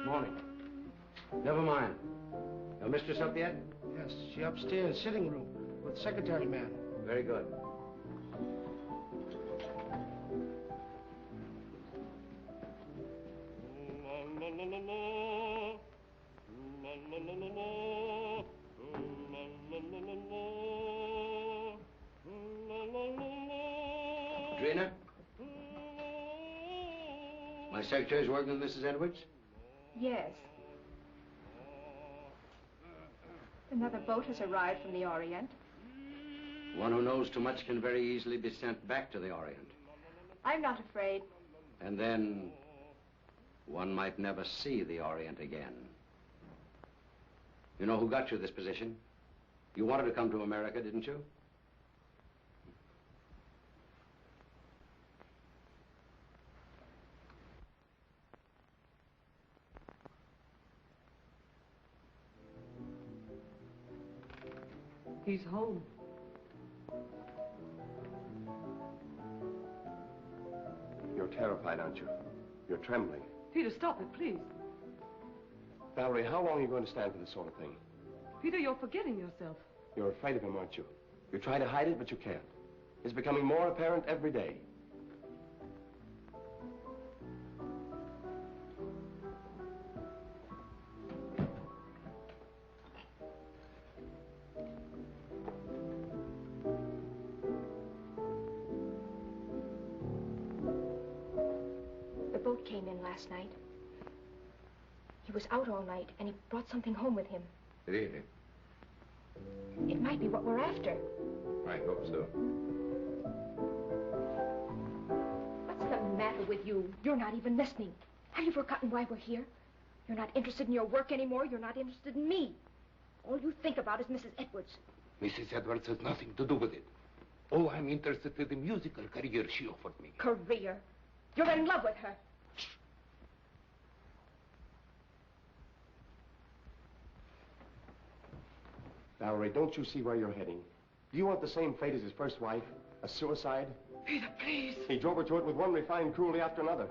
Morning. Never mind. Your mistress up yet? Yes, she upstairs, sitting room, with secretary man. Very good. Drina? My secretary's working with Mrs. Edwards? Yes. Another boat has arrived from the Orient. One who knows too much can very easily be sent back to the Orient. I'm not afraid. And then one might never see the Orient again. You know who got you this position? You wanted to come to America, didn't you? He's home. You're terrified, aren't you? You're trembling. Peter, stop it, please. Valerie, how long are you going to stand for this sort of thing? Peter, you're forgetting yourself. You're afraid of him, aren't you? You try to hide it, but you can't. It's becoming more apparent every day. The boat came in last night. He was out all night, and he brought something home with him. Good evening. It might be what we're after. I hope so. What's the matter with you? You're not even listening. Have you forgotten why we're here? You're not interested in your work anymore. You're not interested in me. All you think about is Mrs. Edwards. Mrs. Edwards has nothing to do with it. Oh, I'm interested in the musical career she offered me. Career? You're in love with her. Valerie, don't you see where you're heading? Do you want the same fate as his first wife? A suicide? Peter, please. He drove her to it with one refined cruelty after another.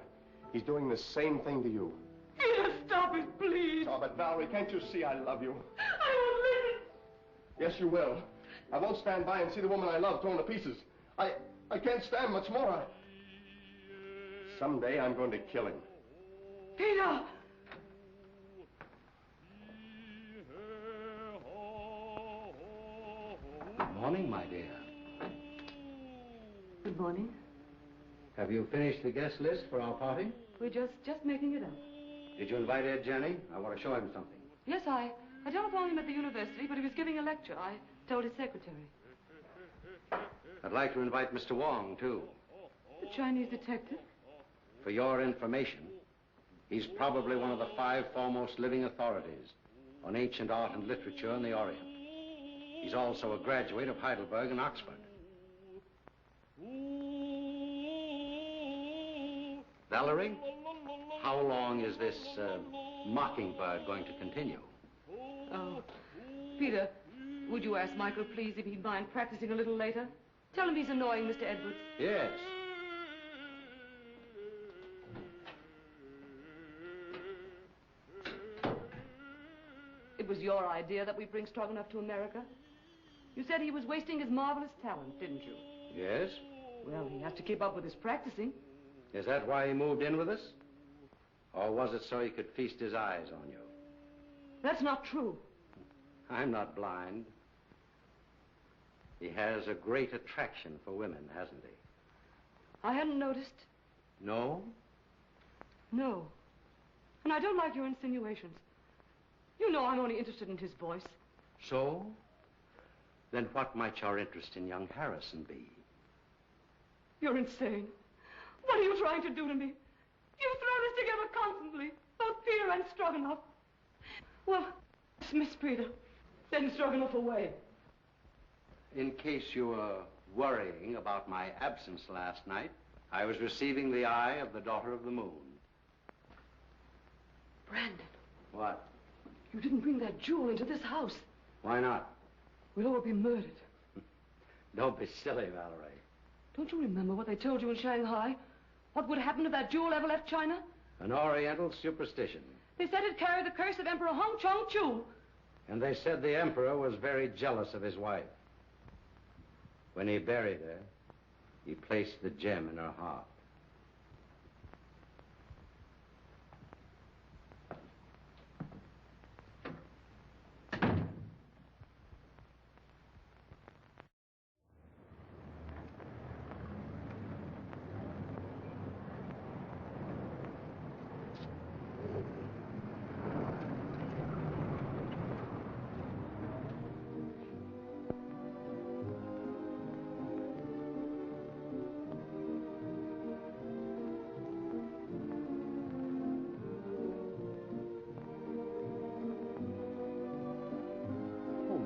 He's doing the same thing to you. Peter, stop it, please. Stop it, Valerie. Can't you see I love you? I won't listen. Yes, you will. I won't stand by and see the woman I love torn to pieces. I can't stand much more. Someday I'm going to kill him. Peter! Good morning, my dear. Good morning. Have you finished the guest list for our party? We're just making it up. Did you invite Ed Jenny? I want to show him something. Yes, I telephoned him at the university, but he was giving a lecture. I told his secretary. I'd like to invite Mr. Wong, too. The Chinese detective? For your information, he's probably one of the 5 foremost living authorities on ancient art and literature in the Orient. He's also a graduate of Heidelberg and Oxford. Valerie, how long is this mockingbird going to continue? Oh, Peter, would you ask Michael, please, if he'd mind practicing a little later? Tell him he's annoying Mr. Edwards. Yes. It was your idea that we bring Stroganoff to America? You said he was wasting his marvelous talent, didn't you? Yes? Well, he has to keep up with his practicing. Is that why he moved in with us? Or was it so he could feast his eyes on you? That's not true. I'm not blind. He has a great attraction for women, hasn't he? I hadn't noticed. No? No. And I don't like your insinuations. You know I'm only interested in his voice. So? Then what might your interest in young Harrison be? You're insane. What are you trying to do to me? You've thrown us together constantly, both Peter and Stroganoff. Well, dismiss Peter. Send Stroganoff away. In case you were worrying about my absence last night, I was receiving the eye of the daughter of the moon. Brandon. What? You didn't bring that jewel into this house. Why not? We'll all be murdered. Don't be silly, Valerie. Don't you remember what they told you in Shanghai? What would happen if that jewel ever left China? An Oriental superstition. They said it carried the curse of Emperor Hong Chong-Chu. And they said the emperor was very jealous of his wife. When he buried her, he placed the gem in her heart.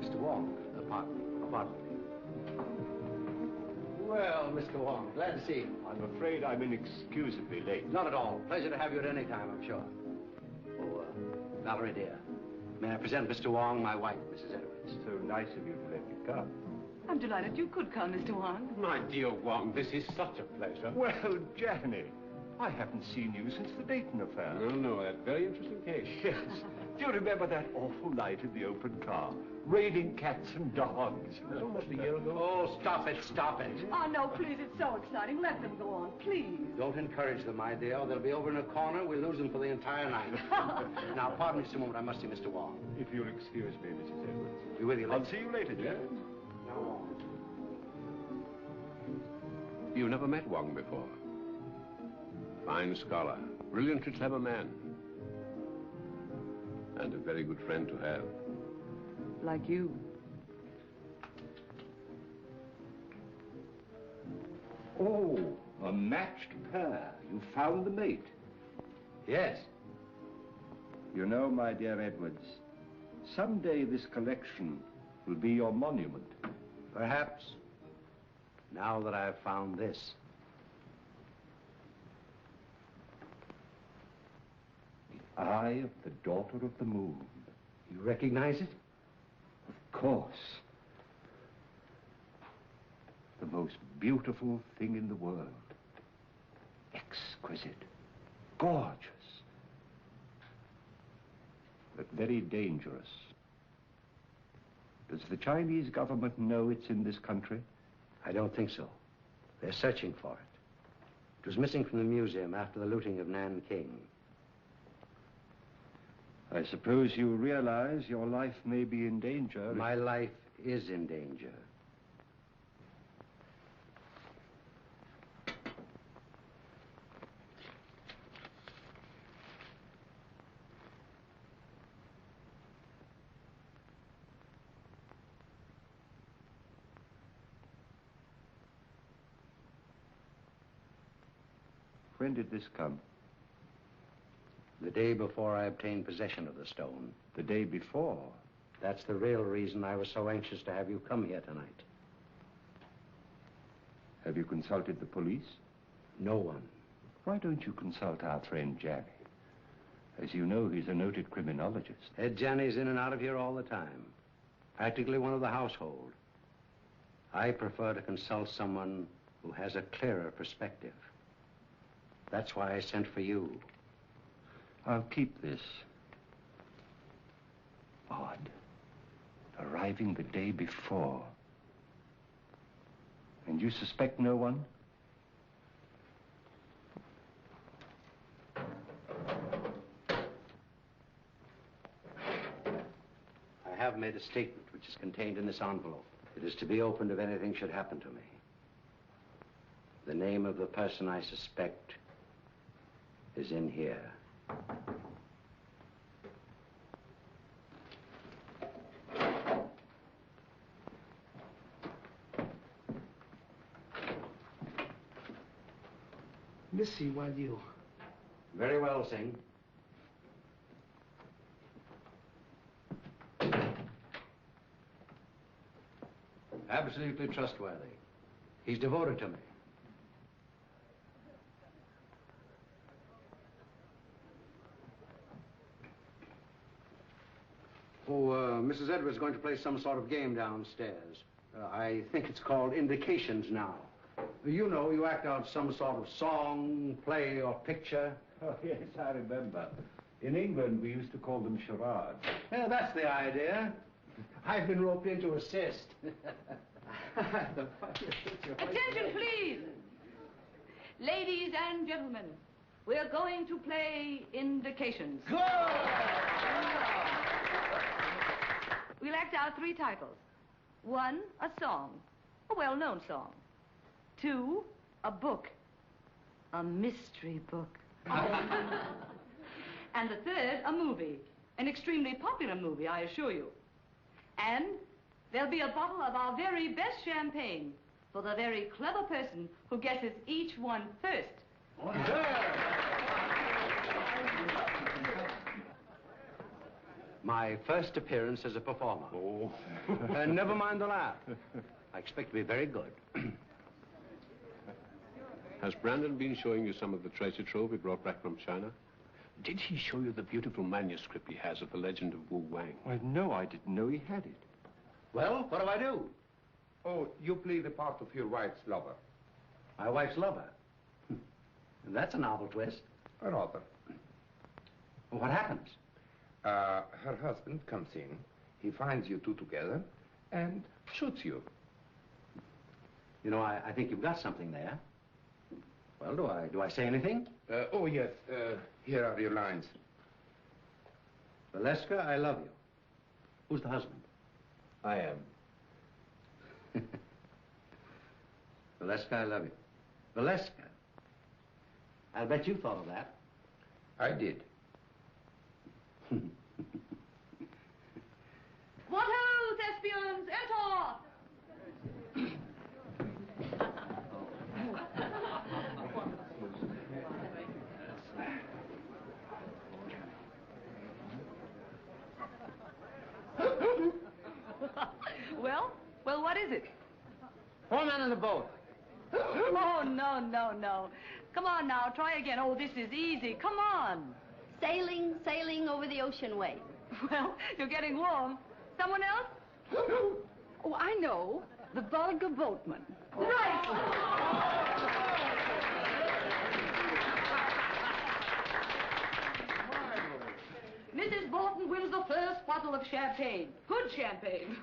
Mr. Wong. Pardon me. Well, Mr. Wong, glad to see you. I'm afraid I'm inexcusably late. Not at all. Pleasure to have you at any time, I'm sure. Oh, Valerie, dear, may I present Mr. Wong, my wife, Mrs. Edwards. So nice of you to let me come. I'm delighted you could come, Mr. Wong. My dear Wong, this is such a pleasure. Well, Janny, I haven't seen you since the Dayton affair. No, that very interesting case. Yes. Do you remember that awful night in the open car? Raining cats and dogs. Almost a year ago. Oh, stop it, stop it. Oh, no, please, it's so exciting. Let them go on, please. Don't encourage them, my dear. They'll be over in a corner. We'll lose them for the entire night. Now, pardon me just a moment. I must see Mr. Wong. If you'll excuse me, Mrs. Edwards. Be with you later. I'll see you later, dear. No. You've never met Wong before. Fine scholar, brilliantly clever man. And a very good friend to have. Like you. Oh, a matched pair. You found the mate. Yes. You know, my dear Edwards, someday this collection will be your monument. Perhaps. Now that I've found this. The eye of the daughter of the moon. You recognize it? Of course. The most beautiful thing in the world. Exquisite. Gorgeous. But very dangerous. Does the Chinese government know it's in this country? I don't think so. They're searching for it. It was missing from the museum after the looting of Nanking. I suppose you realize your life may be in danger. My life is in danger. When did this come? The day before I obtained possession of the stone. The day before. That's the real reason I was so anxious to have you come here tonight. Have you consulted the police? No one. Why don't you consult our friend Janny? As you know, he's a noted criminologist. Ed Janney's in and out of here all the time. Practically one of the household. I prefer to consult someone who has a clearer perspective. That's why I sent for you. I'll keep this. Odd. Arriving the day before. And you suspect no one? I have made a statement which is contained in this envelope. It is to be opened if anything should happen to me. The name of the person I suspect is in here. Missy, while you... Very well, Singh. Absolutely trustworthy. He's devoted to me. Mrs. Edwards is going to play some sort of game downstairs. I think it's called Indications now. You know, you act out some sort of song, play, or picture. Oh, yes, I remember. In England, we used to call them charades. Yeah, that's the idea. I've been roped in to assist. Attention, please. Ladies and gentlemen, we're going to play indications. Good! We'll act out 3 titles. 1, a song, a well-known song. 2, a book, a mystery book. And the 3rd, a movie, an extremely popular movie, I assure you. And there'll be a bottle of our very best champagne for the very clever person who guesses each one first. My first appearance as a performer. Oh. Never mind the laugh. I expect to be very good. Has Brandon been showing you some of the treasure trove he brought back from China? Did he show you the beautiful manuscript he has of the legend of Wu Wang? Well, no, I didn't know he had it. Well, what do I do? Oh, you play the part of your wife's lover. My wife's lover. That's a novel twist. Rather. What happens? Her husband comes in, he finds you two together, and shoots you. You know, I think you've got something there. Well, do I say anything? Oh, yes. Here are your lines. Valeska, I love you. Who's the husband? I am. Valeska, I love you. Valeska. I'll bet you thought of that. I did. What ho, thespians, enter! Well, what is it? 4 men in the boat. Oh, no. Come on now, try again. Oh, this is easy. Come on. Sailing over the ocean wave. Well, you're getting warm. Someone else? Oh, I know. The vulgar boatman. Right. Mrs. Bolton wins the first bottle of champagne. Good champagne.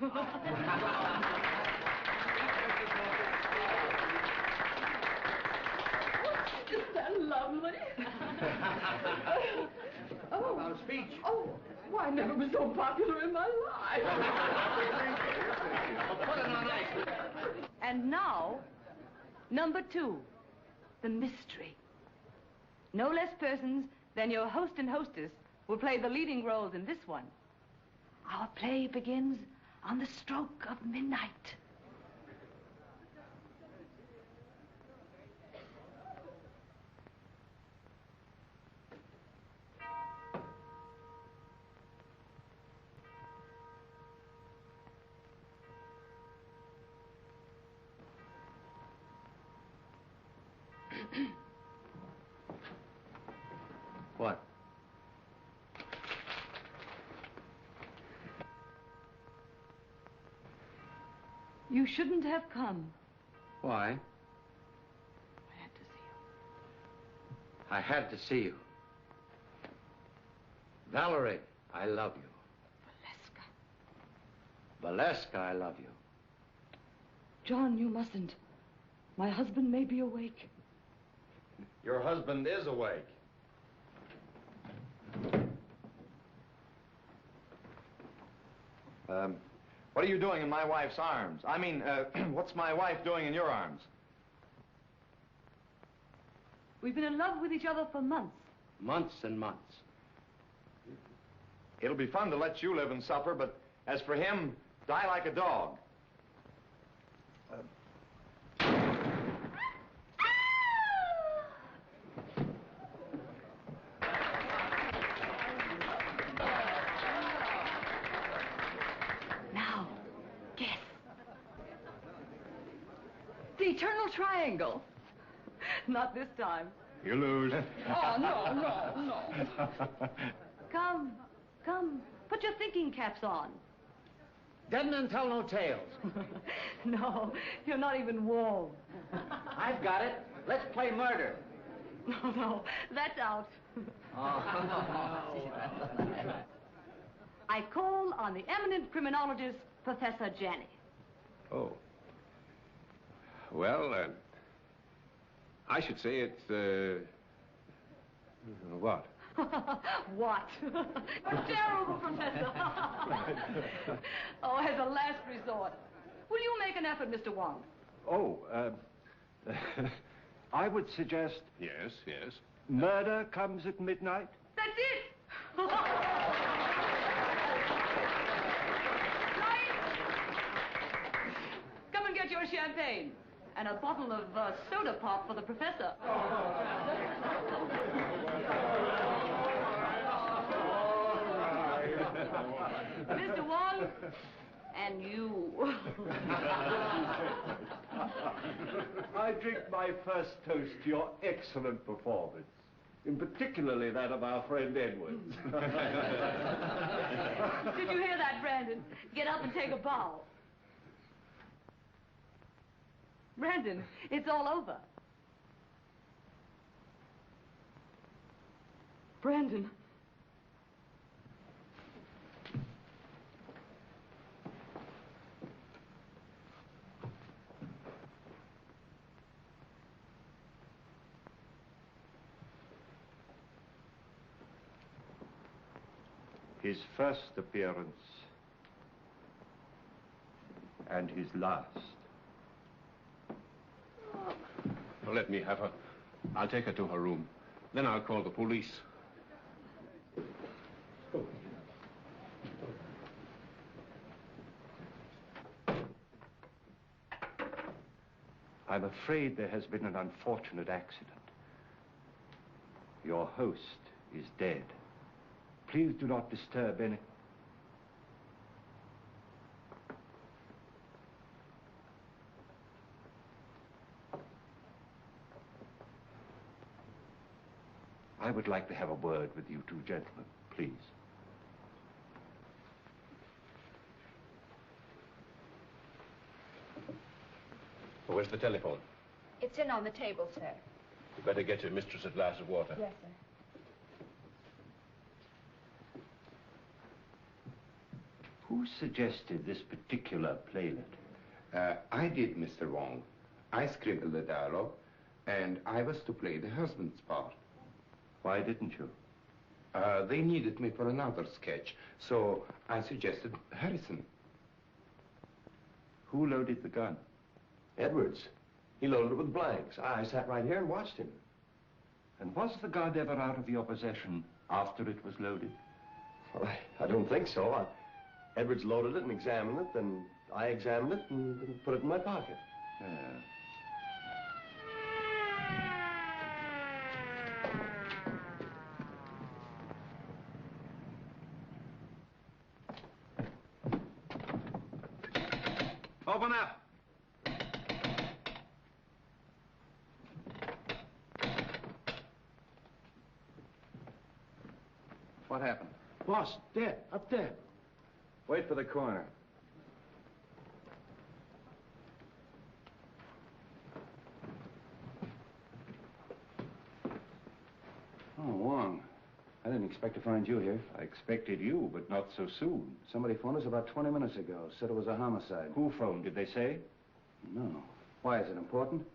Isn't that lovely? Oh. About speech. Oh, why, I never was so popular in my life. Put it on ice. And now, number 2, the mystery. No less persons than your host and hostess will play the leading roles in this one. Our play begins on the stroke of midnight. What? You shouldn't have come. Why? I had to see you. I had to see you. Valerie, I love you. Valeska. Valeska, I love you. John, you mustn't. My husband may be awake. Your husband is awake. What are you doing in my wife's arms? I mean, what's my wife doing in your arms? We've been in love with each other for months. Months and months. It'll be fun to let you live and suffer, but as for him, die like a dog. Now, guess. The eternal triangle. Not this time. You lose. Oh, no. Come. Put your thinking caps on. Dead men tell no tales. No, you're not even warm. I've got it. Let's play murder. No, no, that's out. I call on the eminent criminologist, Professor Janney. Oh. Well, I should say it's, what? What? Terrible, Professor. Oh, as a last resort, will you make an effort, Mr. Wong? Oh, I would suggest Yes, yes. murder comes at midnight. That's it! Right? Come and get your champagne. And a bottle of soda pop for the professor. Mr. Wong, and you. I drink my first toast to your excellent performance, in particularly that of our friend Edwards. Did you hear that, Brandon? Get up and take a bow. Brandon, it's all over. Brandon. His first appearance and his last. Well, let me have her. I'll take her to her room. Then I'll call the police. I'm afraid there has been an unfortunate accident. Your host is dead. Please do not disturb any... I would like to have a word with you two gentlemen, please. Where's the telephone? It's in on the table, sir. You better get your mistress a glass of water. Yes, sir. Who suggested this particular playlet? I did, Mr. Wong. I scribbled the dialogue, and I was to play the husband's part. Why didn't you? They needed me for another sketch, so I suggested Harrison. Who loaded the gun? Edwards. He loaded it with blanks. I sat right here and watched him. And was the gun ever out of your possession after it was loaded? Well, I don't think so. Edwards loaded it and examined it, then I examined it and put it in my pocket. Yeah. Open up! What happened? Boss, dead, up there. Wait for the coroner. Oh, Wong. I didn't expect to find you here. I expected you, but not so soon. Somebody phoned us about 20 minutes ago. Said it was a homicide. Who phoned, did they say? No. Why, is it important?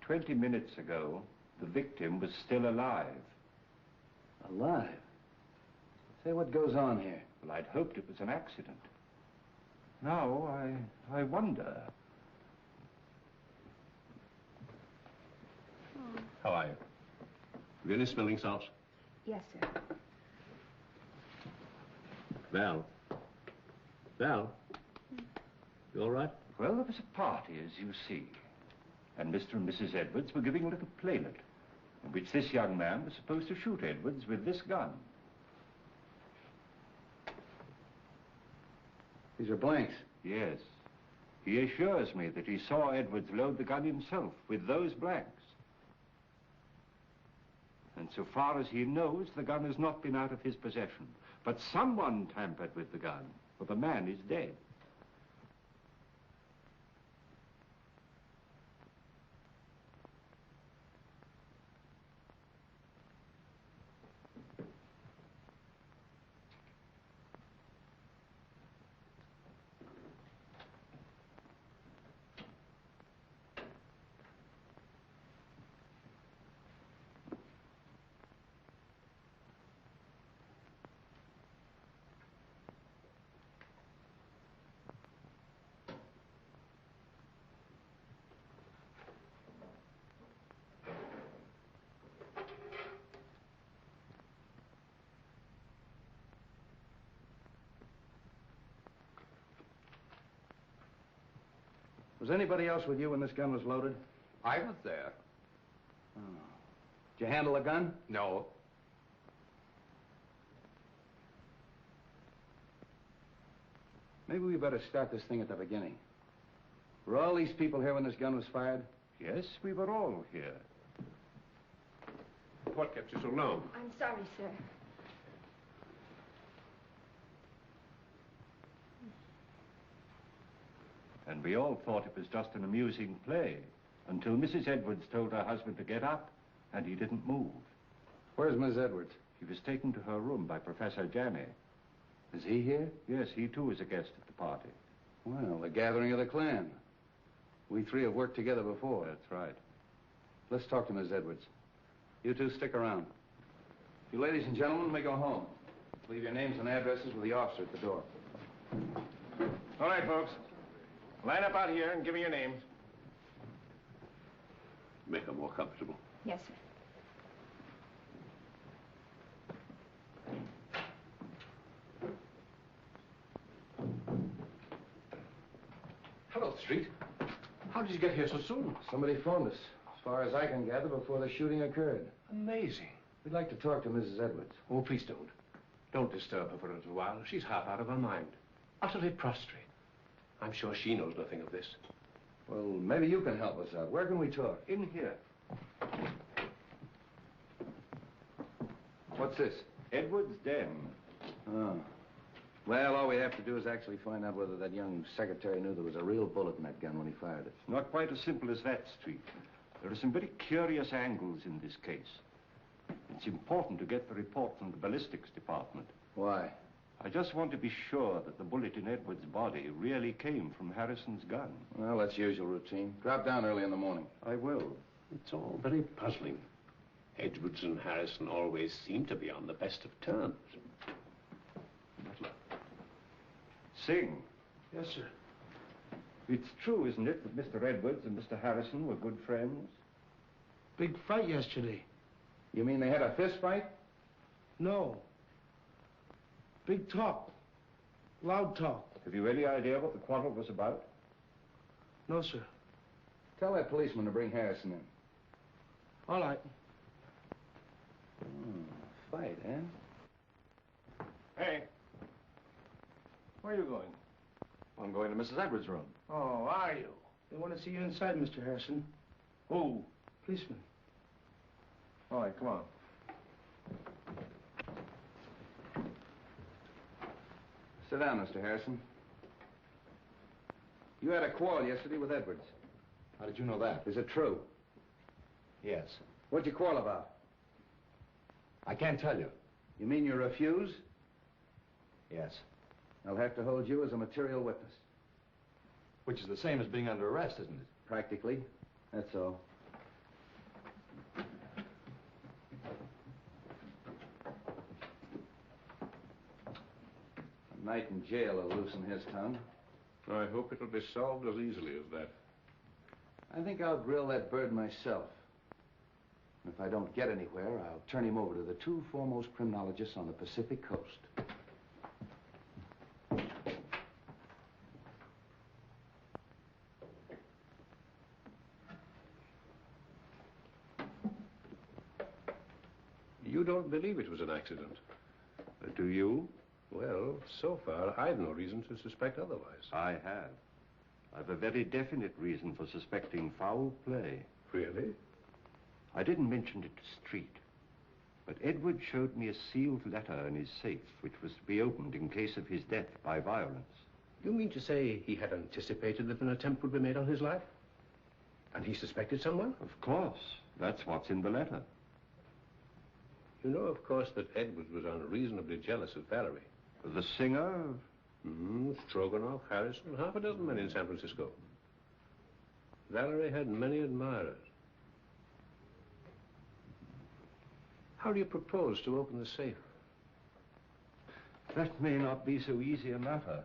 20 minutes ago, the victim was still alive. Alive? Say, what goes on here? Well, I'd hoped it was an accident. Now, I wonder. How are you? Have you any smelling salts? Yes, sir. Val? Val? You all right? Well, there was a party, as you see. And Mr. and Mrs. Edwards were giving a little playlet, in which this young man was supposed to shoot Edwards with this gun. These are blanks. Yes. He assures me that he saw Edwards load the gun himself with those blanks. And so far as he knows, the gun has not been out of his possession. But someone tampered with the gun, for the man is dead. Was anybody else with you when this gun was loaded? I was there. Oh. Did you handle the gun? No. Maybe we better start this thing at the beginning. Were all these people here when this gun was fired? Yes, we were all here. What kept you so long? I'm sorry, sir. And we all thought it was just an amusing play until Mrs. Edwards told her husband to get up, and he didn't move. Where's Miss Edwards? He was taken to her room by Professor Janney. Is he here? Yes, he too is a guest at the party. Well, the gathering of the clan. We three have worked together before. That's right. Let's talk to Miss Edwards. You two stick around. You ladies and gentlemen may go home. Leave your names and addresses with the officer at the door. All right, folks. Line up out here and give me your names. Make her more comfortable. Yes, sir. Hello, Street. How did you get here so soon? Somebody phoned us, as far as I can gather, before the shooting occurred. Amazing. We'd like to talk to Mrs. Edwards. Oh, please don't. Don't disturb her for a little while. She's half out of her mind. Utterly prostrate. I'm sure she knows nothing of this. Well, maybe you can help us out. Where can we talk? In here. What's this? Edwards' den. Oh. Well, all we have to do is actually find out whether that young secretary knew there was a real bullet in that gun when he fired it. Not quite as simple as that, Street. There are some very curious angles in this case. It's important to get the report from the ballistics department. Why? I just want to be sure that the bullet in Edwards' body really came from Harrison's gun. Well, that's usual routine. Drop down early in the morning. I will. It's all very puzzling. Edwards and Harrison always seem to be on the best of terms. Sing. Yes, sir. It's true, isn't it, that Mr. Edwards and Mr. Harrison were good friends? Big fight yesterday. You mean they had a fist fight? No. Big talk. Loud talk. Have you any idea what the quarrel was about? No, sir. Tell that policeman to bring Harrison in. All right. Fight, eh? Hey. Where are you going? I'm going to Mrs. Edwards' room. Oh, are you? They want to see you inside, Mr. Harrison. Who? Policeman. All right, come on. Sit down, Mr. Harrison. You had a quarrel yesterday with Edwards. How did you know that? Is it true? Yes. What'd you quarrel about? I can't tell you. You mean you refuse? Yes. I'll have to hold you as a material witness. Which is the same as being under arrest, isn't it? Practically. That's all. A night in jail will loosen his tongue. I hope it'll be solved as easily as that. I think I'll grill that bird myself. And if I don't get anywhere, I'll turn him over to the two foremost criminologists on the Pacific Coast. You don't believe it was an accident? Do you? Well, so far, I've no reason to suspect otherwise. I have. I've a very definite reason for suspecting foul play. Really? I didn't mention it to Street, but Edward showed me a sealed letter in his safe, which was to be opened in case of his death by violence. You mean to say he had anticipated that an attempt would be made on his life? And he suspected someone? Of course. That's what's in the letter. You know, of course, that Edwards was unreasonably jealous of Valerie. The singer? Stroganoff, Harrison, half a dozen men in San Francisco. Valerie had many admirers. How do you propose to open the safe? That may not be so easy a matter.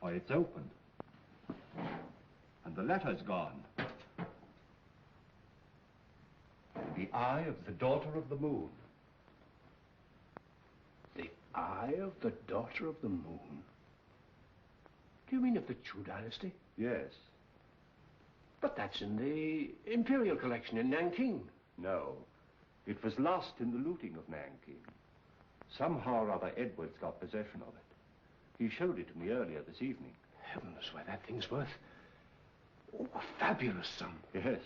Why, it's opened. And the letter's gone. The eye of the daughter of the moon. Eye of the Daughter of the Moon? Do you mean of the Chu dynasty? Yes. But that's in the Imperial Collection in Nanking. No. It was lost in the looting of Nanking. Somehow or other, Edwards got possession of it. He showed it to me earlier this evening. Heavens, why, that thing's worth a fabulous sum. Yes.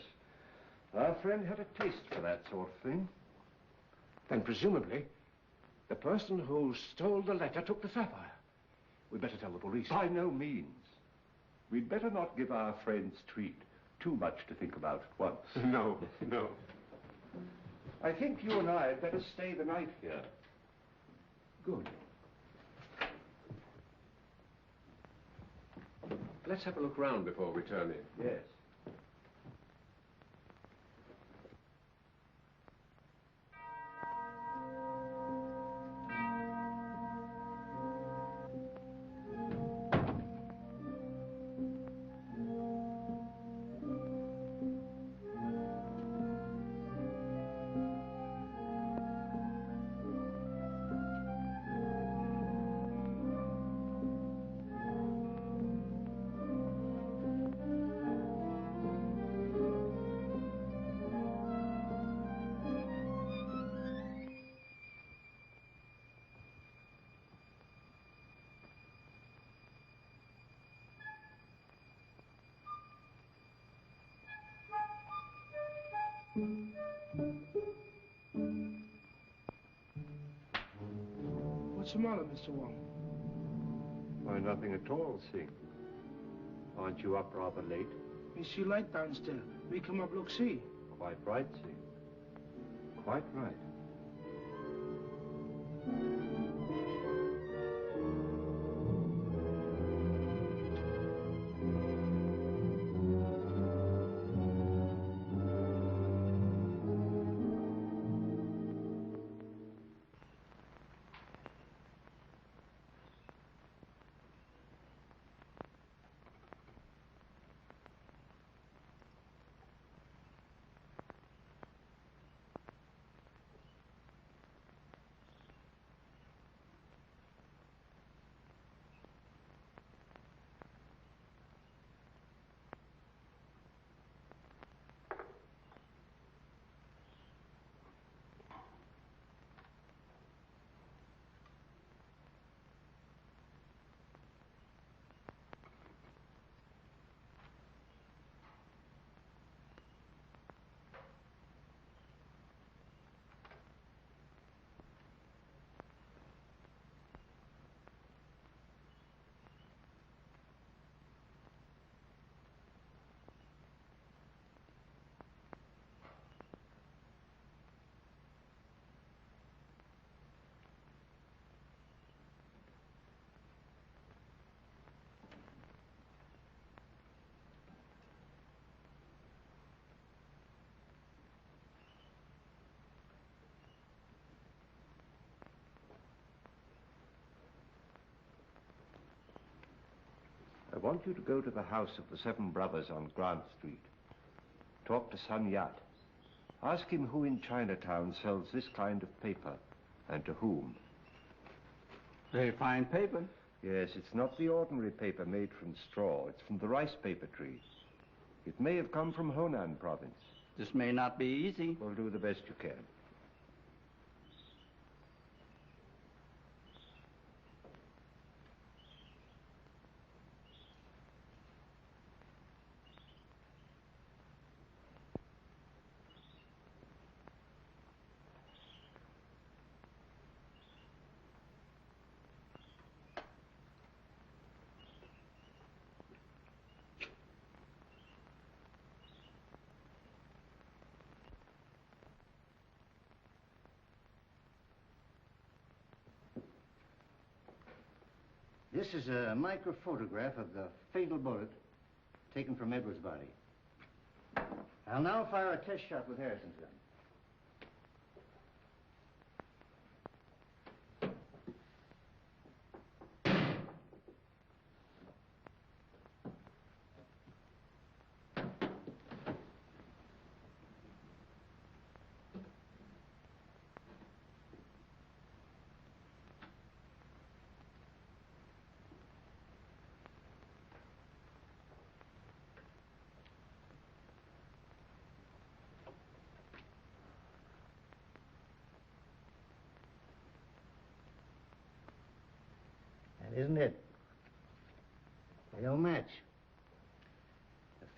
Our friend had a taste for that sort of thing. Then presumably, the person who stole the letter took the sapphire. We'd better tell the police. By no means. We'd better not give our friend's treat too much to think about at once. No, no. I think you and I had better stay the night here. Good. Let's have a look round before we turn in. Yes. What's the matter, Mr. Wong? Why, nothing at all, Sing. Aren't you up rather late? We see light downstairs. We come up, look, see. Quite right, Sing. Quite right. I want you to go to the house of the Seven Brothers on Grant Street. Talk to Sun Yat. Ask him who in Chinatown sells this kind of paper, and to whom. Very fine paper. Yes, it's not the ordinary paper made from straw. It's from the rice paper tree. It may have come from Honan province. This may not be easy. Well, do the best you can. This is a microphotograph of the fatal bullet taken from Edward's body. I'll now fire a test shot with Harrison's gun.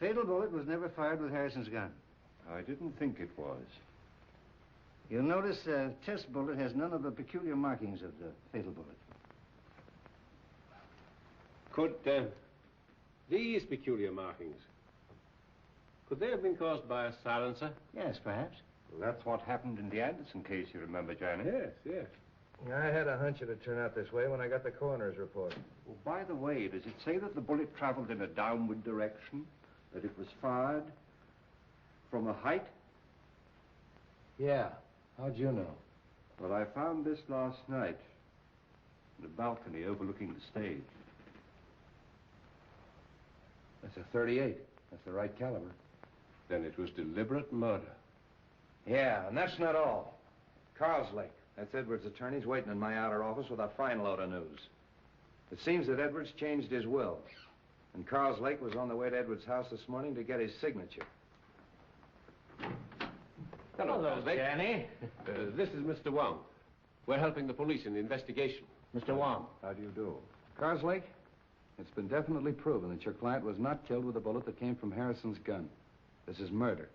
Fatal bullet was never fired with Harrison's gun. I didn't think it was. You'll notice the test bullet has none of the peculiar markings of the fatal bullet. Could these peculiar markings, could they have been caused by a silencer? Yes, perhaps. Well, that's what happened in the Anderson case, you remember, Johnny? Yes, yes. I had a hunch it'd turn out this way when I got the coroner's report. Well, by the way, does it say that the bullet traveled in a downward direction? That it was fired from a height? Yeah. How'd you know? Well, I found this last night in a balcony overlooking the stage. That's a .38. That's the right caliber. Then it was deliberate murder. Yeah, and that's not all. Carlslake, that's Edwards' attorney's waiting in my outer office with a fine load of news. It seems that Edwards changed his will. And Carlslake was on the way to Edwards' house this morning to get his signature. Hello, Danny. This is Mr. Wong. We're helping the police in the investigation. Mr. Wong. How do you do? Carlslake, it's been definitely proven that your client was not killed with a bullet that came from Harrison's gun. This is murder.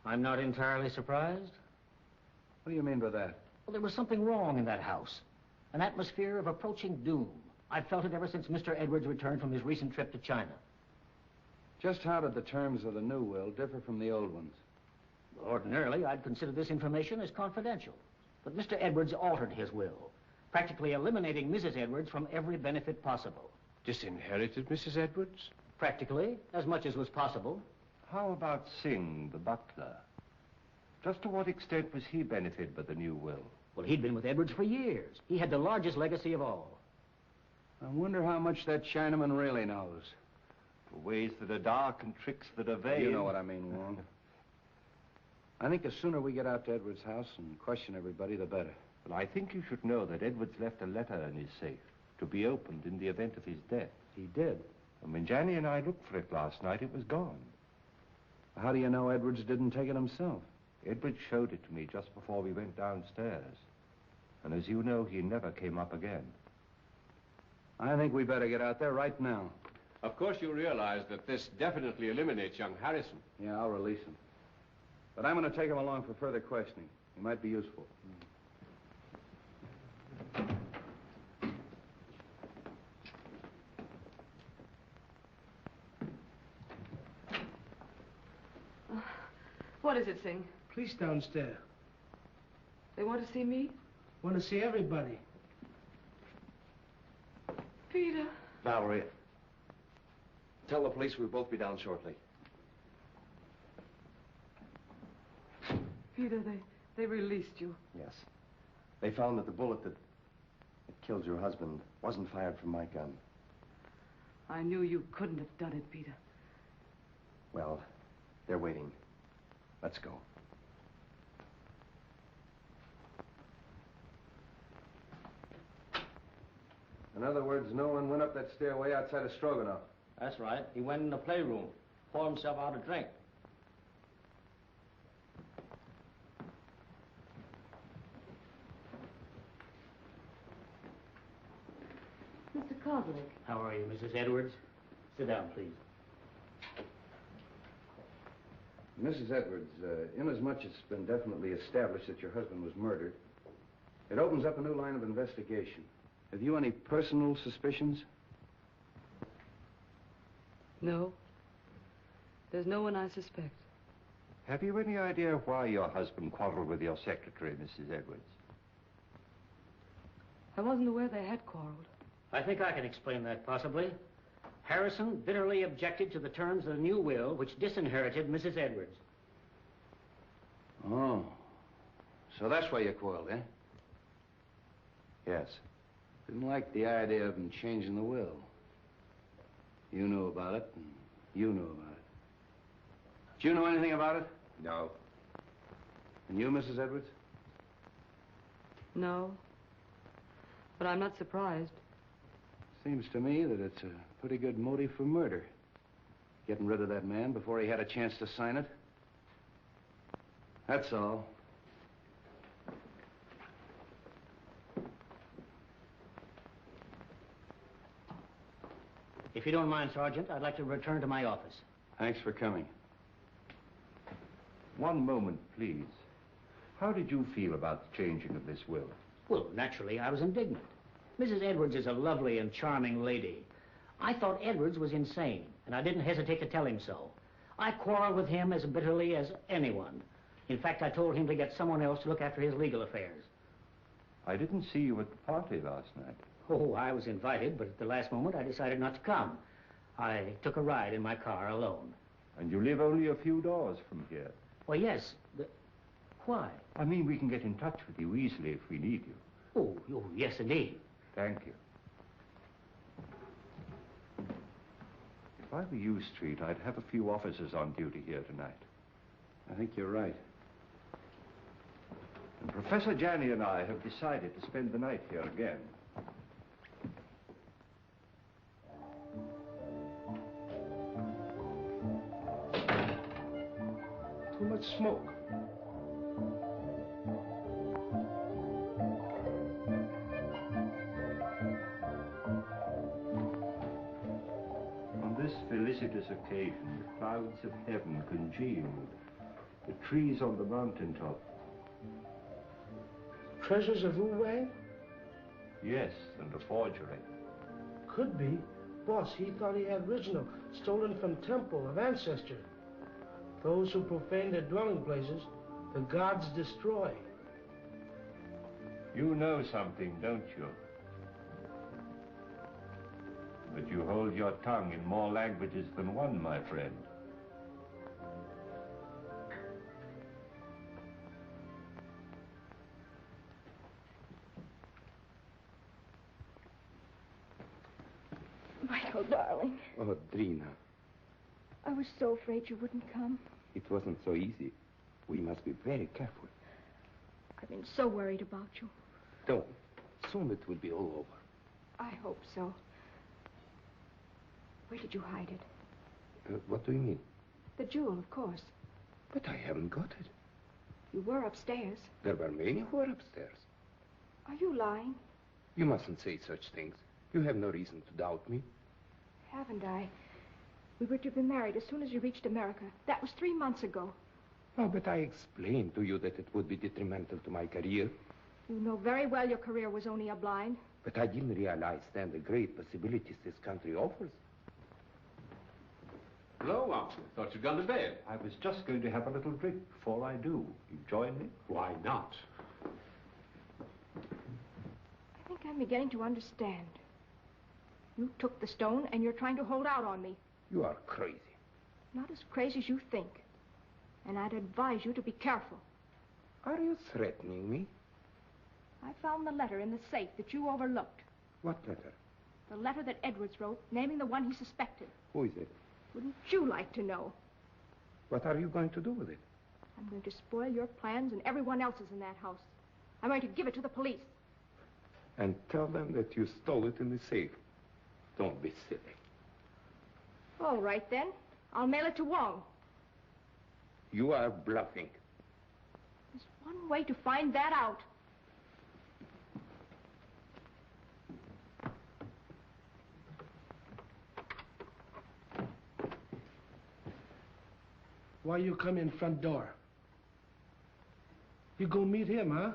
I'm not entirely surprised. What do you mean by that? Well, there was something wrong in that house. An atmosphere of approaching doom. I've felt it ever since Mr. Edwards returned from his recent trip to China. Just how did the terms of the new will differ from the old ones? Ordinarily, I'd consider this information as confidential. But Mr. Edwards altered his will, practically eliminating Mrs. Edwards from every benefit possible. Disinherited Mrs. Edwards? Practically, as much as was possible. How about Singh, the butler? Just to what extent was he benefited by the new will? Well, he'd been with Edwards for years. He had the largest legacy of all. I wonder how much that Chinaman really knows. For ways that are dark and tricks that are vain. You know what I mean, Wong. I think the sooner we get out to Edwards' house and question everybody, the better. Well, I think you should know that Edwards left a letter in his safe to be opened in the event of his death. He did? And when Janny and I looked for it last night, it was gone. How do you know Edwards didn't take it himself? Edwards showed it to me just before we went downstairs. And as you know, he never came up again. I think we better get out there right now. Of course you realize that this definitely eliminates young Harrison. Yeah, I'll release him. But I'm going to take him along for further questioning. He might be useful. What is it, Singh? Police downstairs. They want to see me? Want to see everybody. Peter. Valerie, tell the police we'll both be down shortly. Peter, they released you. Yes. They found that the bullet that killed your husband wasn't fired from my gun. I knew you couldn't have done it, Peter. Well, they're waiting. Let's go. In other words, no one went up that stairway outside of Stroganoff. That's right. He went in the playroom, poured himself out a drink. Mr. Kozlik. How are you, Mrs. Edwards? Sit down, please. Mrs. Edwards, inasmuch as it's been definitely established that your husband was murdered, it opens up a new line of investigation. Have you any personal suspicions? No. There's no one I suspect. Have you any idea why your husband quarreled with your secretary, Mrs. Edwards? I wasn't aware they had quarreled. I think I can explain that, possibly. Harrison bitterly objected to the terms of the new will, which disinherited Mrs. Edwards. Oh. So that's why you quarreled, eh? Yes. Didn't like the idea of him changing the will. You knew about it, and you knew about it. Did you know anything about it? No. And you, Mrs. Edwards? No. But I'm not surprised. Seems to me that it's a pretty good motive for murder. Getting rid of that man before he had a chance to sign it. That's all. If you don't mind, Sergeant, I'd like to return to my office. Thanks for coming. One moment, please. How did you feel about the changing of this will? Well, naturally, I was indignant. Mrs. Edwards is a lovely and charming lady. I thought Edwards was insane, and I didn't hesitate to tell him so. I quarreled with him as bitterly as anyone. In fact, I told him to get someone else to look after his legal affairs. I didn't see you at the party last night. Oh, I was invited, but at the last moment I decided not to come. I took a ride in my car alone. And you live only a few doors from here. Well, yes, but why? I mean, we can get in touch with you easily if we need you. Oh, yes, indeed. Thank you. If I were you, Street, I'd have a few officers on duty here tonight. I think you're right. And Professor Janney and I have decided to spend the night here again. Too much smoke. On this felicitous occasion, the clouds of heaven congealed. The trees on the mountaintop. Treasures of Wu Wang? Yes, and a forgery. Could be. Boss, he thought he had original, stolen from temple of ancestor. Those who profane their dwelling places, the gods destroy. You know something, don't you? But you hold your tongue in more languages than one, my friend. Michael, darling. Oh, Drina, I was so afraid you wouldn't come. it wasn't so easy. We must be very careful. I've been so worried about you. Don't. Soon it will be all over. I hope so. Where did you hide it? What do you mean? The jewel, of course. But I haven't got it. You were upstairs. There were many who were upstairs. Are you lying? You mustn't say such things. You have no reason to doubt me. Haven't I? We were to be married as soon as you reached America. That was 3 months ago. Oh, but I explained to you that it would be detrimental to my career. You know very well your career was only a blind. But I didn't realize then the great possibilities this country offers. Hello, Archie. Thought you'd gone to bed. I was just going to have a little drink before I do. You join me? Why not? I think I'm beginning to understand. You took the stone and you're trying to hold out on me. You are crazy. Not as crazy as you think. And I'd advise you to be careful. Are you threatening me? I found the letter in the safe that you overlooked. What letter? The letter that Edwards wrote, naming the one he suspected. Who is it? Wouldn't you like to know? What are you going to do with it? I'm going to spoil your plans and everyone else's in that house. I'm going to give it to the police. And tell them that you stole it in the safe. Don't be silly. All right, then. I'll mail it to Wong. You are bluffing. There's one way to find that out. Why you come in front door? You go meet him, huh?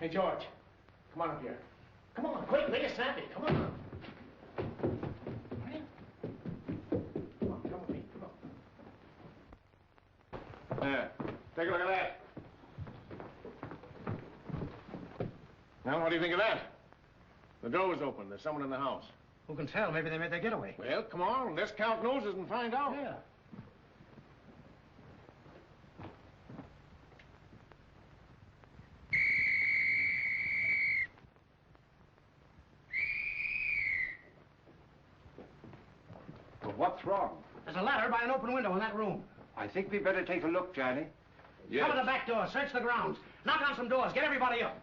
Hey, George, come on up here. Come on, quick, make it snappy. Come on. Come on, come with me. Come on. There. Take a look at that. Now, what do you think of that? The door was open. There's someone in the house. Who can tell? Maybe they made their getaway. Well, come on. Let's count noses and find out. Yeah. Well, what's wrong? There's a ladder by an open window in that room. I think we better take a look, Johnny. Yes. Cover the back door, search the grounds, knock on some doors, get everybody up.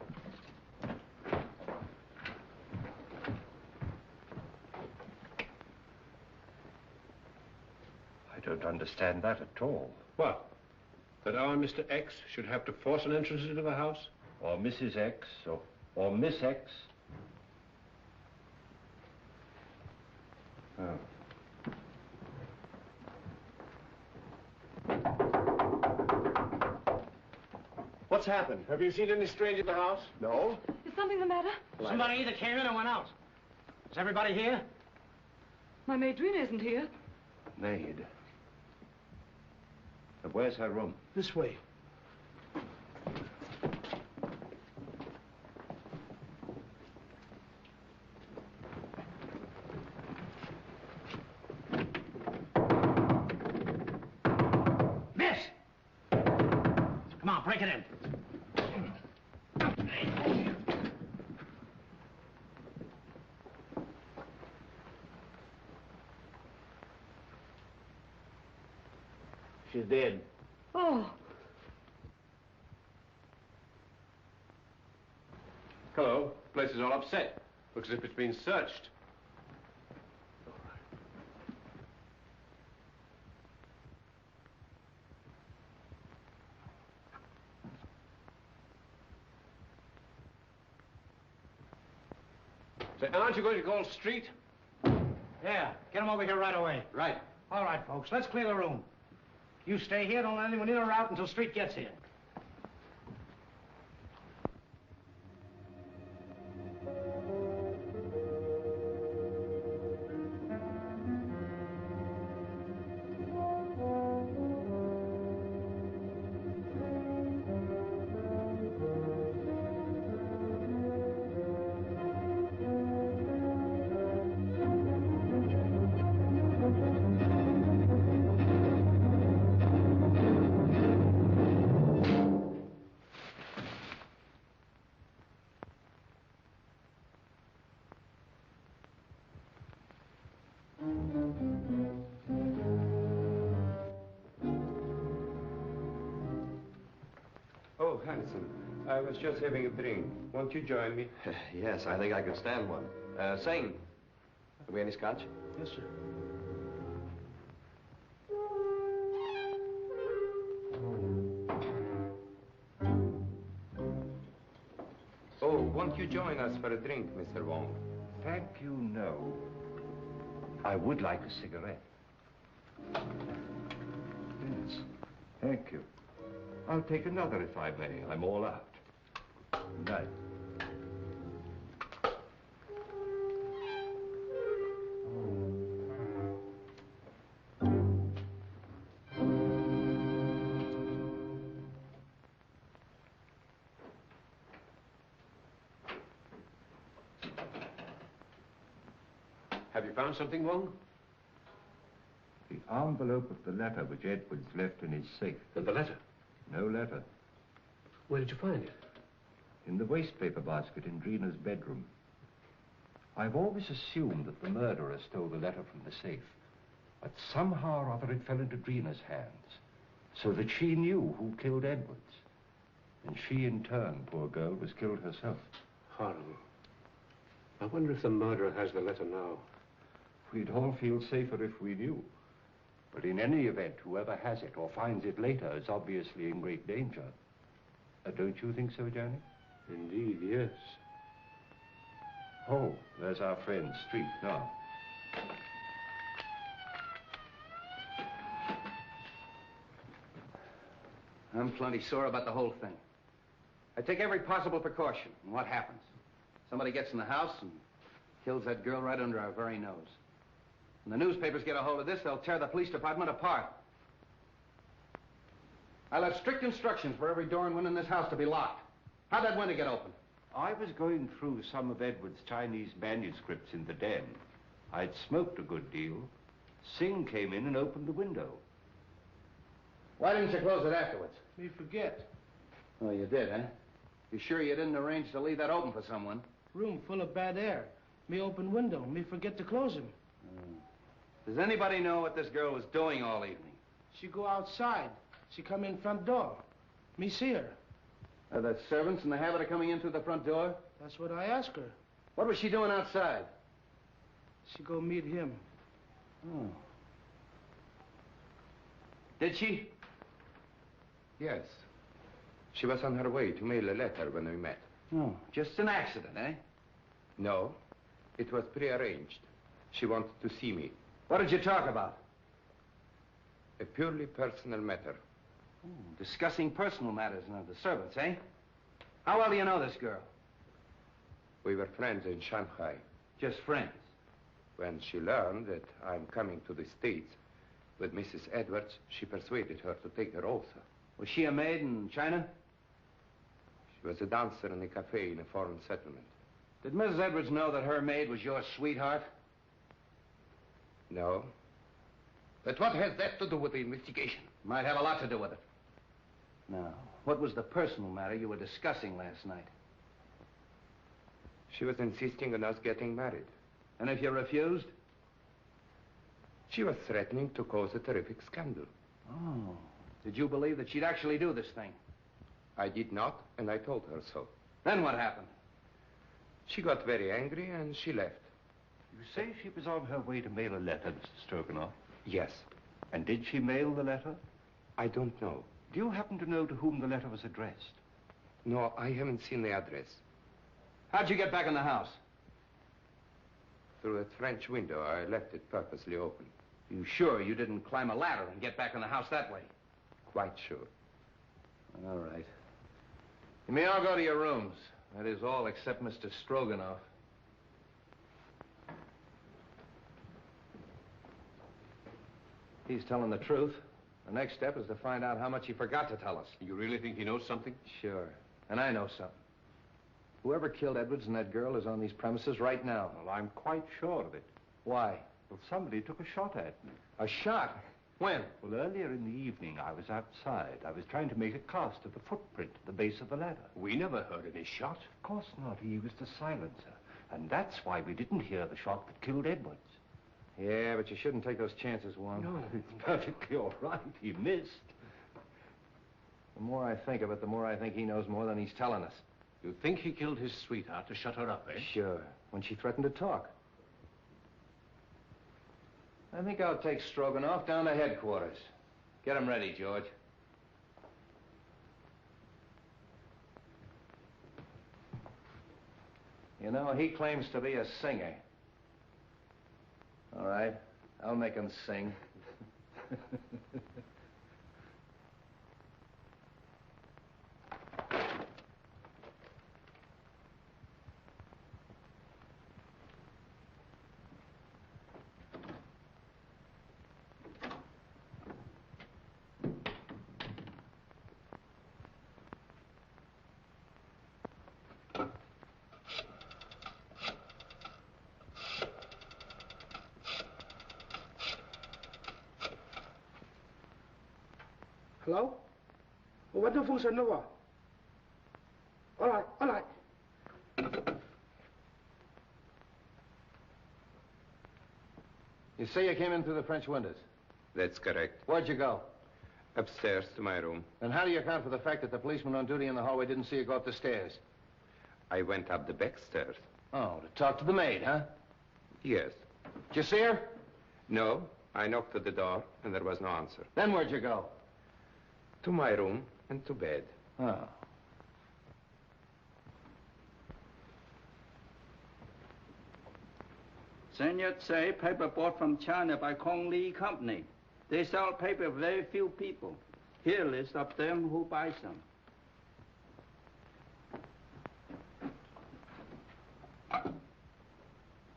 I don't understand that at all. What? That our Mr. X should have to force an entrance into the house? Or Mrs. X, or Miss X. Oh. What's happened? Have you seen any stranger in the house? No. Is something the matter? Somebody either came in or went out. Is everybody here? My maid Drina isn't here. Maid. Where's her room? This way. Miss! Come on, break it in. She's dead. Oh. Hello. Place is all upset. Looks as if it's been searched. Say, aren't you going to call street? Yeah, get them over here right away. Right. All right, folks, let's clear the room. You stay here, don't let anyone in or out until Street gets here. Oh, Hanson, I was just having a drink. Won't you join me? Yes, I think I can stand one. Sing. Have we any scotch? Yes, sir. Oh, won't you join us for a drink, Mr. Wong? Thank you, no. I would like a cigarette. Yes, thank you. I'll take another if I may. I'm all out. Good night. Have you found something, Wong? The envelope of the letter which Edwards left in his safe. The letter? No letter. Where did you find it? In the wastepaper basket in Drina's bedroom. I've always assumed that the murderer stole the letter from the safe. But somehow or other it fell into Drina's hands. So that she knew who killed Edwards. And she, in turn, poor girl, was killed herself. Horrible. I wonder if the murderer has the letter now. We'd all feel safer if we knew. But in any event, whoever has it or finds it later is obviously in great danger. Don't you think so, Johnny? Indeed, yes. Oh, there's our friend, Street, now. I'm plenty sore about the whole thing. I take every possible precaution. And what happens? Somebody gets in the house and kills that girl right under our very nose. When the newspapers get a hold of this, they'll tear the police department apart. I left strict instructions for every door and window in this house to be locked. How'd that window get open? I was going through some of Edward's Chinese manuscripts in the den. I'd smoked a good deal. Singh came in and opened the window. Why didn't you close it afterwards? Me forget. Oh, you did, huh? You sure you didn't arrange to leave that open for someone? Room full of bad air. Me open window. Me forget to close him. Does anybody know what this girl was doing all evening? She go outside. She come in front door. Me see her. Are the servants in the habit of coming in through the front door? That's what I asked her. What was she doing outside? She go meet him. Oh. Did she? Yes. She was on her way to mail a letter when we met. Oh, just an accident, eh? No, it was prearranged. She wanted to see me. What did you talk about? A purely personal matter. Discussing personal matters now, the servants, eh? How well do you know this girl? We were friends in Shanghai. Just friends? When she learned that I'm coming to the States with Mrs. Edwards, she persuaded her to take her also. Was she a maid in China? She was a dancer in a cafe in a foreign settlement. Did Mrs. Edwards know that her maid was your sweetheart? No. But what has that to do with the investigation? Might have a lot to do with it. Now, what was the personal matter you were discussing last night? She was insisting on us getting married. And if you refused? She was threatening to cause a terrific scandal. Oh. Did you believe that she'd actually do this thing? I did not, and I told her so. Then what happened? She got very angry, and she left. You say she was on her way to mail a letter, Mr. Stroganoff? Yes. And did she mail the letter? I don't know. Do you happen to know to whom the letter was addressed? No, I haven't seen the address. How'd you get back in the house? Through a French window. I left it purposely open. You sure you didn't climb a ladder and get back in the house that way? Quite sure. All right. You may all go to your rooms. That is all except Mr. Stroganoff. He's telling the truth. The next step is to find out how much he forgot to tell us. You really think he knows something? Sure. And I know something. Whoever killed Edwards and that girl is on these premises right now. Well, I'm quite sure of it. Why? Well, somebody took a shot at me. A shot? When? Well, earlier in the evening, I was outside. I was trying to make a cast of the footprint at the base of the ladder. We never heard any shot. Of course not. He used a silencer. And that's why we didn't hear the shot that killed Edwards. Yeah, but you shouldn't take those chances, Wong. No, it's perfectly all right. He missed. The more I think of it, the more I think he knows more than he's telling us. You think he killed his sweetheart to shut her up, eh? Sure. When she threatened to talk. I think I'll take Stroganoff down to headquarters. Get him ready, George. You know, he claims to be a singer. All right, I'll make him sing. Hello? 我完全封神了吧 All right, all right. You say you came in through the French windows? That's correct. Where'd you go? Upstairs to my room. Then how do you account for the fact that the policeman on duty in the hallway didn't see you go up the stairs? I went up the back stairs. Oh, to talk to the maid, huh? Yes. Did you see her? No, I knocked at the door, and there was no answer. Then where'd you go? To my room and to bed. Oh. Sun Yat-say paper bought from China by Kong Lee Company. They sell paper very few people. Here, list of them who buy some.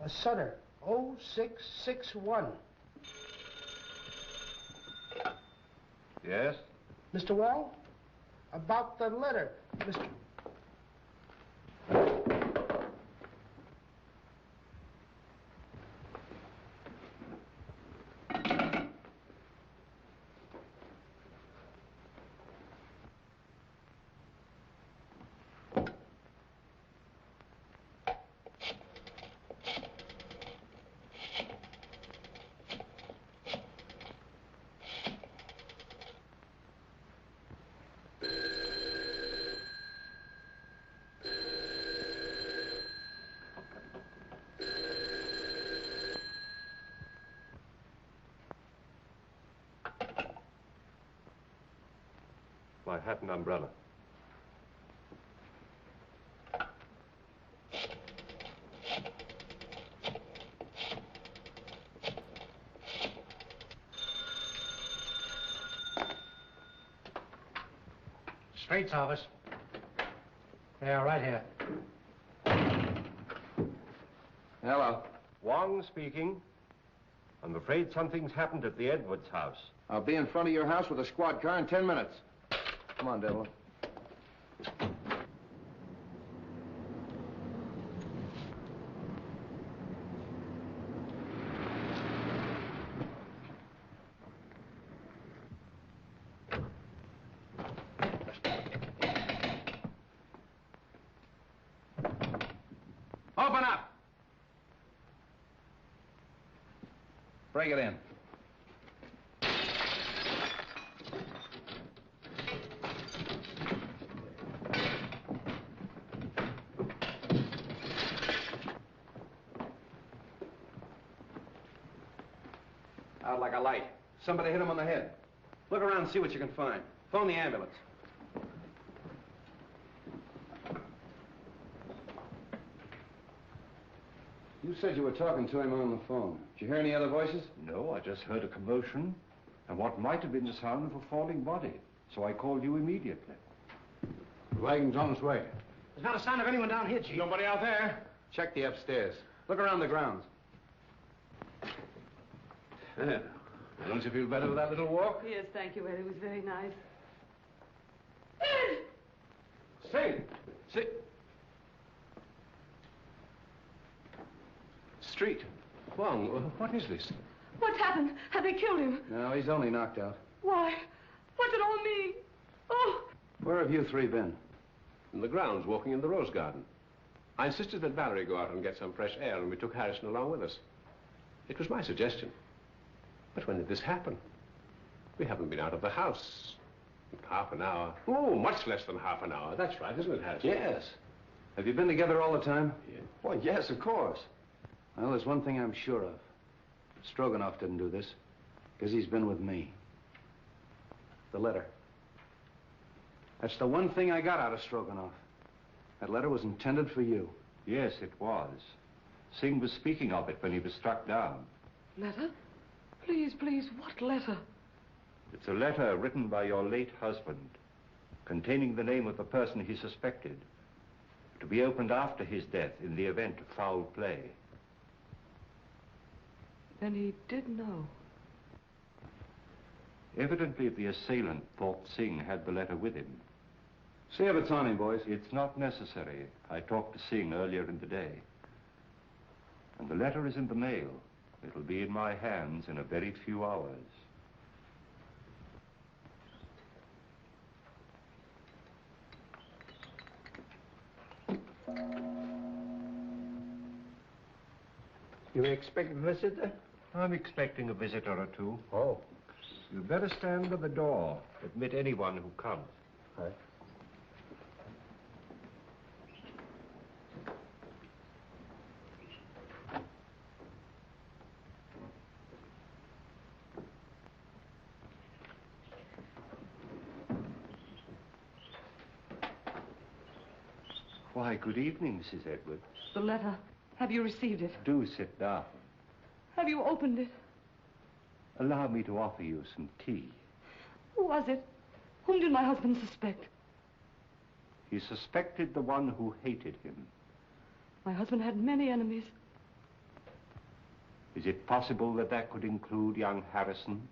Sutter, 0661. Yes? Mr. Wong? About the letter, Mr. My hat and umbrella. Straight's office. Yeah, right here. Hello. Wong speaking. I'm afraid something's happened at the Edwards house. I'll be in front of your house with a squad car in 10 minutes. Come on, Devlin. Open up! Break it in. Out like a light. Somebody hit him on the head. Look around and see what you can find. Phone the ambulance. You said you were talking to him on the phone. Did you hear any other voices? No, I just heard a commotion and what might have been the sound of a falling body. So I called you immediately. The wagon's on its way. There's not a sign of anyone down here, Chief. Nobody out there? Check the upstairs. Look around the grounds. Don't you feel better with that little walk? Yes, thank you, Ed. It was very nice. Say! Street. Wong, what is this? What's happened? Have they killed him? No, he's only knocked out. Why? What's it all mean? Oh! Where have you three been? In the grounds, walking in the rose garden. I insisted that Valerie go out and get some fresh air, and we took Harrison along with us. It was my suggestion. But when did this happen? We haven't been out of the house in half an hour. Oh, much less than half an hour. That's right, isn't it, Harrison? Yes. Have you been together all the time? Yeah. Well, yes, of course. Well, there's one thing I'm sure of. Stroganoff didn't do this, because he's been with me. The letter. That's the one thing I got out of Stroganoff. That letter was intended for you. Yes, it was. Singh was speaking of it when he was struck down. Letter? Please, please, what letter? It's a letter written by your late husband, containing the name of the person he suspected, to be opened after his death in the event of foul play. Then he did know. Evidently, the assailant thought Singh had the letter with him. See if it's on him, boys. It's not necessary. I talked to Singh earlier in the day. And the letter is in the mail. It'll be in my hands in a very few hours. You expect a visitor? I'm expecting a visitor or two. Oh. You'd better stand by the door. Admit anyone who comes. Right. Why, good evening, Mrs. Edwards. The letter. Have you received it? Do sit down. Have you opened it? Allow me to offer you some tea. Who was it? Whom did my husband suspect? He suspected the one who hated him. My husband had many enemies. Is it possible that that could include young Harrison?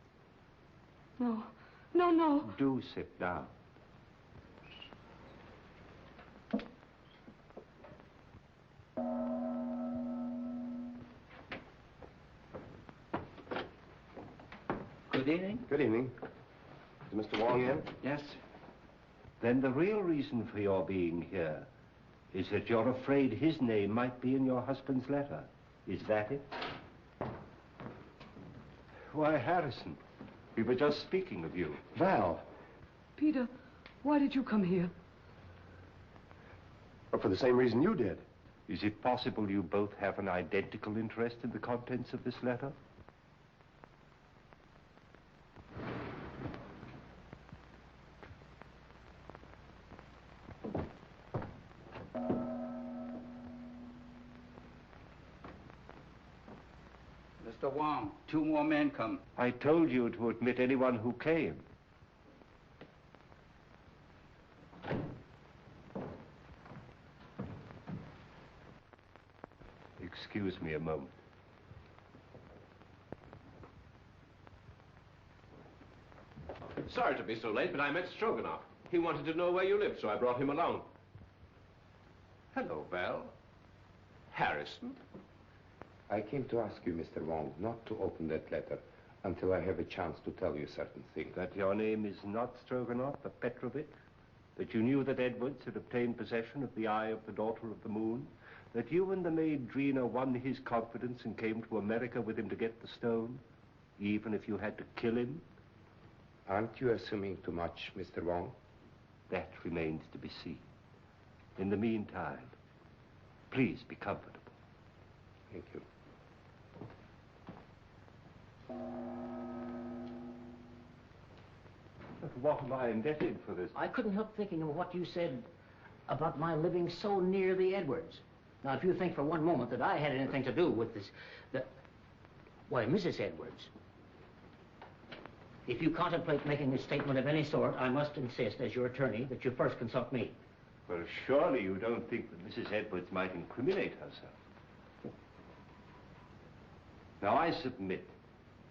No. No, no. Do sit down. Good evening. Good evening. Is Mr. Wong in? Yes. Then the real reason for your being here is that you're afraid his name might be in your husband's letter. Is that it? Why, Harrison, we were just speaking of you. Val. Peter, why did you come here? Well, for the same reason you did. Is it possible you both have an identical interest in the contents of this letter? Mr. Wong, 2 more men come. I told you to admit anyone who came. Excuse me a moment. Sorry to be so late, but I met Stroganoff. He wanted to know where you lived, so I brought him along. Hello, Val. Harrison? I came to ask you, Mr. Wong, not to open that letter until I have a chance to tell you certain things. That your name is not Stroganoff, but Petrovich? That you knew that Edwards had obtained possession of the eye of the daughter of the moon? That you and the maid Drina won his confidence and came to America with him to get the stone, even if you had to kill him? Aren't you assuming too much, Mr. Wong? That remains to be seen. In the meantime, please be comfortable. Thank you. But what am I indebted for this? I couldn't help thinking of what you said about my living so near the Edwards. Now, if you think for one moment that I had anything to do with this, why, Mrs. Edwards, if you contemplate making a statement of any sort, I must insist, as your attorney, that you first consult me. Well, surely you don't think that Mrs. Edwards might incriminate herself. Now, I submit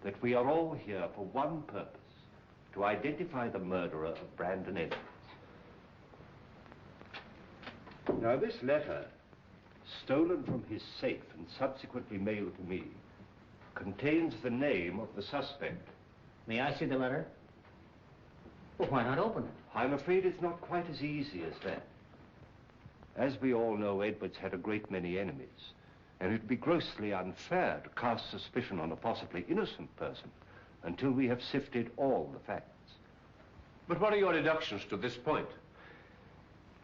that we are all here for one purpose, to identify the murderer of Brandon Edwards. Now, this letter, stolen from his safe and subsequently mailed to me, contains the name of the suspect. May I see the letter? Well, why not open it? I'm afraid it's not quite as easy as that. As we all know, Edwards had a great many enemies, and it'd be grossly unfair to cast suspicion on a possibly innocent person until we have sifted all the facts. But what are your deductions to this point?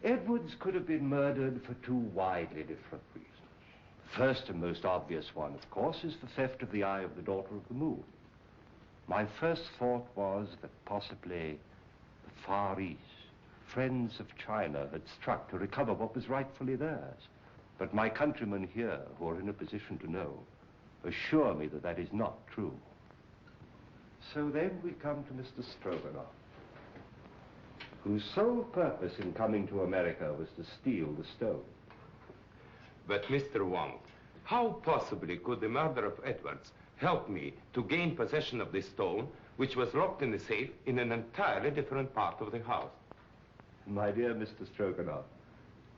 Edwards could have been murdered for 2 widely different reasons. The first and most obvious one, of course, is the theft of the eye of the daughter of the moon. My first thought was that possibly the Far East, friends of China, had struck to recover what was rightfully theirs. But my countrymen here, who are in a position to know, assure me that that is not true. So then we come to Mr. Stroganoff, whose sole purpose in coming to America was to steal the stone. But, Mr. Wong, how possibly could the murder of Edwards help me to gain possession of this stone, which was locked in the safe in an entirely different part of the house? My dear Mr. Stroganoff,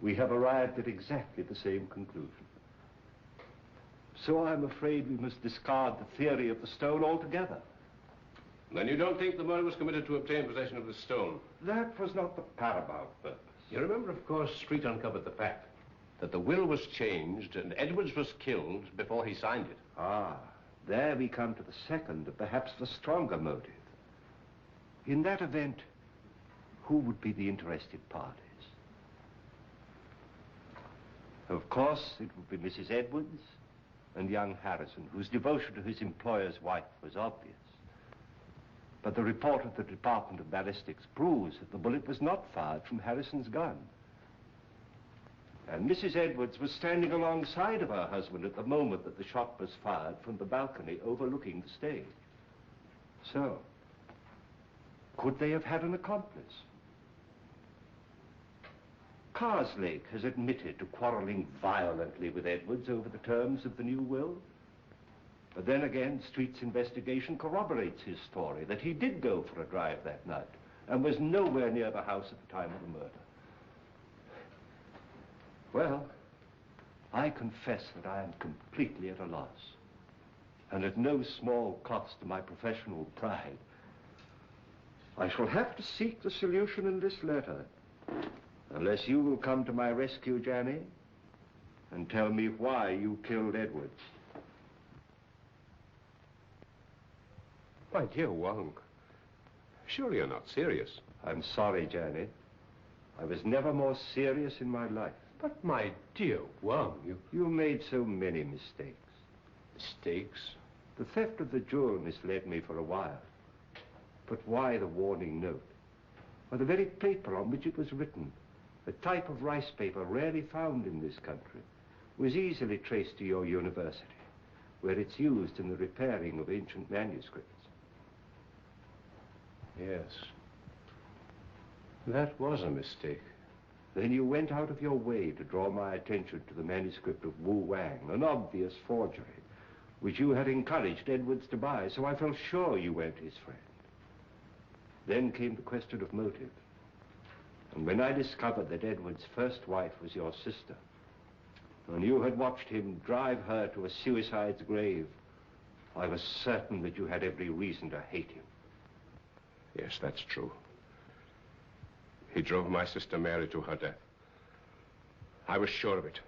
we have arrived at exactly the same conclusion. So I'm afraid we must discard the theory of the stone altogether. Then you don't think the murder was committed to obtain possession of the stone? That was not the paramount purpose. You remember, of course, Street uncovered the fact that the will was changed and Edwards was killed before he signed it. Ah, there we come to the second and perhaps the stronger motive. In that event, who would be the interested parties? Of course, it would be Mrs. Edwards and young Harrison, whose devotion to his employer's wife was obvious. But the report of the Department of Ballistics proves that the bullet was not fired from Harrison's gun. And Mrs. Edwards was standing alongside of her husband at the moment that the shot was fired from the balcony overlooking the stage. So, could they have had an accomplice? Karslake has admitted to quarreling violently with Edwards over the terms of the new will. But then again, Street's investigation corroborates his story that he did go for a drive that night and was nowhere near the house at the time of the murder. Well, I confess that I am completely at a loss, and at no small cost to my professional pride. I shall have to seek the solution in this letter, unless you will come to my rescue, Janny, and tell me why you killed Edwards. My dear Wong, surely you're not serious. I'm sorry, Janny. I was never more serious in my life. But my dear Wong, You made so many mistakes. Mistakes? The theft of the jewel misled me for a while. But why the warning note? Or the very paper on which it was written, a type of rice paper rarely found in this country, was easily traced to your university, where it's used in the repairing of ancient manuscripts. Yes. That was a mistake. Then you went out of your way to draw my attention to the manuscript of Wu Wang, an obvious forgery, which you had encouraged Edwards to buy, so I felt sure you weren't his friend. Then came the question of motive. And when I discovered that Edwards' first wife was your sister, and you had watched him drive her to a suicide's grave, I was certain that you had every reason to hate him. Yes, that's true. He drove my sister Mary to her death. I was sure of it.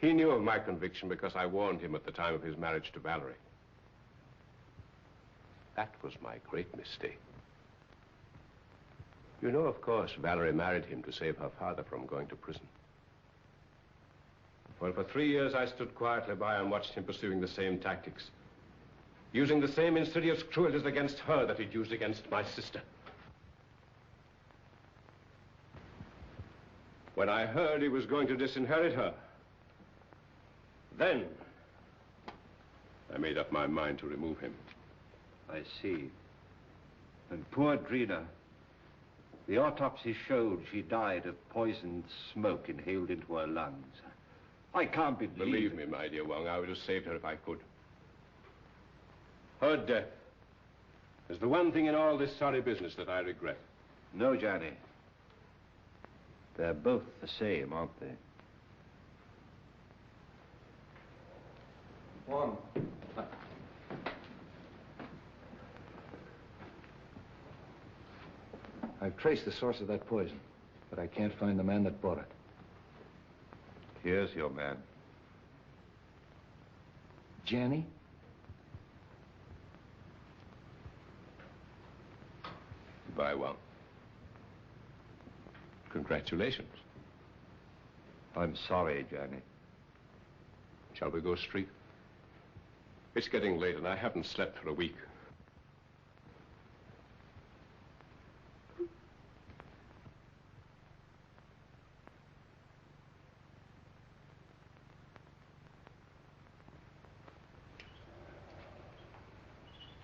He knew of my conviction because I warned him at the time of his marriage to Valerie. That was my great mistake. You know, of course, Valerie married him to save her father from going to prison. Well, for 3 years, I stood quietly by and watched him pursuing the same tactics, using the same insidious cruelties against her that he'd used against my sister. When I heard he was going to disinherit her, then I made up my mind to remove him. I see. And poor Drina, the autopsy showed she died of poisoned smoke inhaled into her lungs. I can't Believe me, my dear Wong, I would have saved her if I could. Her death is the one thing in all this sorry business that I regret. No, Johnny. They're both the same, aren't they? Wong. I've traced the source of that poison, but I can't find the man that bought it. Here's your man. Janny? Goodbye, Wong. Congratulations. I'm sorry, Johnny. Shall we go street? It's getting late and I haven't slept for a week.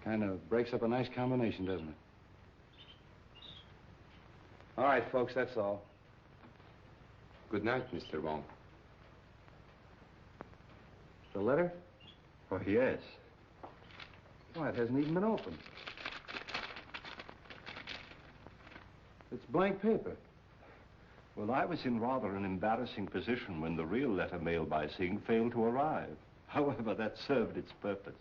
Kind of breaks up a nice combination, doesn't it? All right, folks, that's all. Good night, Mr. Wong. The letter? Oh, yes. Why, it hasn't even been opened. It's blank paper. Well, I was in rather an embarrassing position when the real letter mailed by Singh failed to arrive. However, that served its purpose.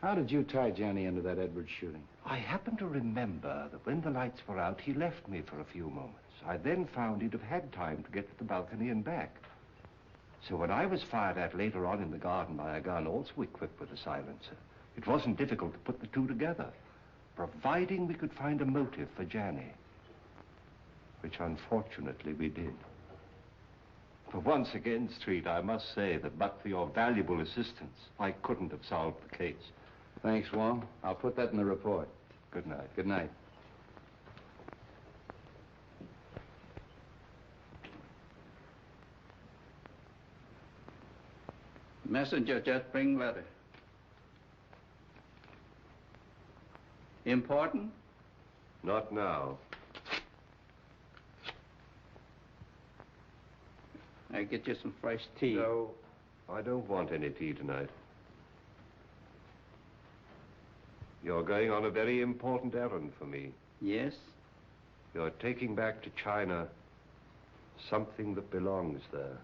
How did you tie Johnny into that Edwards shooting? I happen to remember that when the lights were out, he left me for a few moments. I then found he'd have had time to get to the balcony and back. So when I was fired at later on in the garden by a gun also equipped with a silencer, it wasn't difficult to put the two together, providing we could find a motive for Johnny, which unfortunately we did. But once again, Street, I must say that but for your valuable assistance, I couldn't have solved the case. Thanks, Wong. I'll put that in the report. Good night. Good night. Messenger just bring letter. Important? Not now. I get you some fresh tea. No, I don't want any tea tonight. You're going on a very important errand for me. Yes? You're taking back to China something that belongs there.